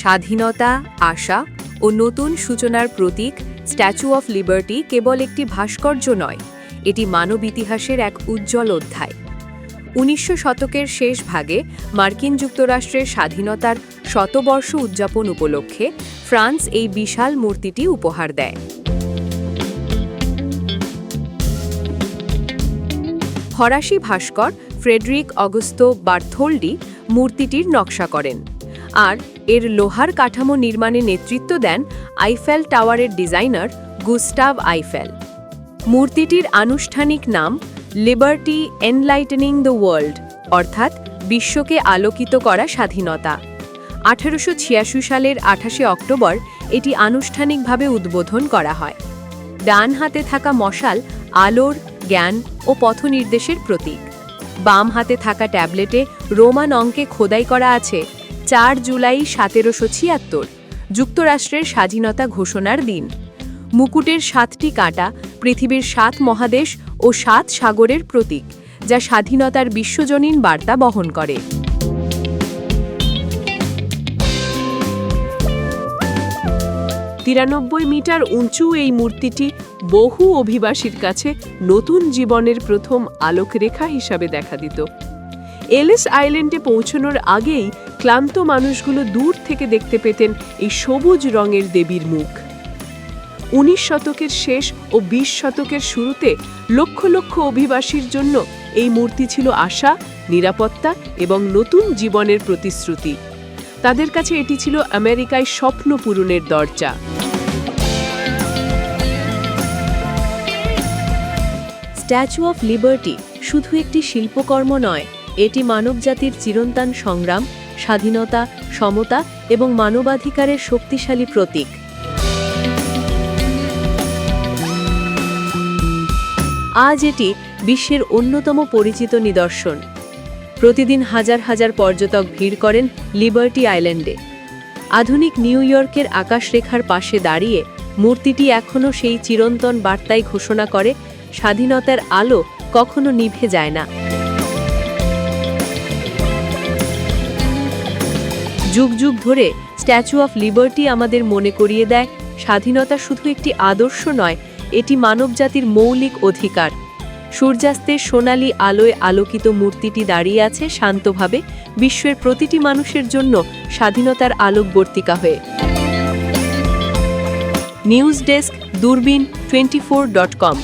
স্বাধীনতা, আশা ও নতুন সূচনার প্রতীক স্ট্যাচু অফ লিবার্টি কেবল একটি ভাস্কর্য নয়, এটি মানব ইতিহাসের এক উজ্জ্বল অধ্যায়। ১৯০০ শতকের শেষ ভাগে মার্কিন যুক্তরাষ্ট্রের স্বাধীনতার শতবর্ষ উদযাপন উপলক্ষে ফ্রান্স এই বিশাল মূর্তিটি উপহার দেয়। ফরাসি ভাস্কর ফ্রেডরিক অগস্তো বার্থোল্ডি মূর্তিটির নকশা করেন, আর এর লোহার কাঠামো নির্মাণে নেতৃত্ব দেন আইফেল টাওয়ারের ডিজাইনার গুস্টাভ আইফেল। মূর্তিটির আনুষ্ঠানিক নাম লিবার্টি এনলাইটেনিং দ্য ওয়ার্ল্ড, অর্থাৎ বিশ্বকে আলোকিত করা স্বাধীনতা। ১৮৮৬ সালের ২৮ অক্টোবর এটি আনুষ্ঠানিকভাবে উদ্বোধন করা হয়। ডান হাতে থাকা মশাল আলোর, জ্ঞান ও পথনির্দেশের প্রতীক। বাম হাতে থাকা ট্যাবলেটে রোমান অঙ্কে খোদাই করা আছে ৪ জুলাই ১৭৭৬, যুক্তরাষ্ট্রের স্বাধীনতা ঘোষণার দিন। মুকুটের ৭টি কাঁটা পৃথিবীর ৭ মহাদেশ ও ৭ সাগরের প্রতীক, যা স্বাধীনতার বিশ্বজনীন বার্তা বহন করে। ৯৩ মিটার উঁচু এই মূর্তিটি বহু অভিবাসীর কাছে নতুন জীবনের প্রথম আলোকরেখা হিসাবে দেখা দিত। এলিস আইল্যান্ডে পৌঁছানোর আগেই ক্লান্ত মানুষগুলো দূর থেকে দেখতে পেতেন এই সবুজ রঙের দেবীর মুখ। ১৯ শতকের শেষ ও ২০ শতকের শুরুতে লক্ষ লক্ষ অভিবাসীর জন্য এই মূর্তি ছিল আশা, নিরাপত্তা এবং নতুন জীবনের প্রতিশ্রুতি। তাদের কাছে এটি ছিল আমেরিকায় স্বপ্ন পূরণের দরজা। স্ট্যাচু অফ লিবার্টি শুধু একটি শিল্পকর্ম নয়, এটি মানবজাতির চিরন্তন সংগ্রাম, স্বাধীনতা, সমতা এবং মানবাধিকারের শক্তিশালী প্রতীক। আজ এটি বিশ্বের অন্যতম পরিচিত নিদর্শন। প্রতিদিন হাজার হাজার পর্যটক ভিড় করেন লিবার্টি আইল্যান্ডে। আধুনিক নিউ ইয়র্কের আকাশরেখার পাশে দাঁড়িয়ে মূর্তিটি এখনও সেই চিরন্তন বার্তাই ঘোষণা করে, স্বাধীনতার আলো কখনো নিভে যায় না। যুগ যুগ ধরে স্ট্যাচু অফ লিবার্টি আমাদের মনে করিয়ে দেয়, স্বাধীনতা শুধু একটি আদর্শ নয়, এটি মানবজাতির মৌলিক অধিকার। সূর্যাস্তের সোনালি আলোয় আলোকিত মূর্তিটি দাঁড়িয়ে আছে শান্তভাবে, বিশ্বের প্রতিটি মানুষের জন্য স্বাধীনতার আলোকবর্তিকা হয়ে। নিউজ ডেস্ক, দূরবীন 24.com।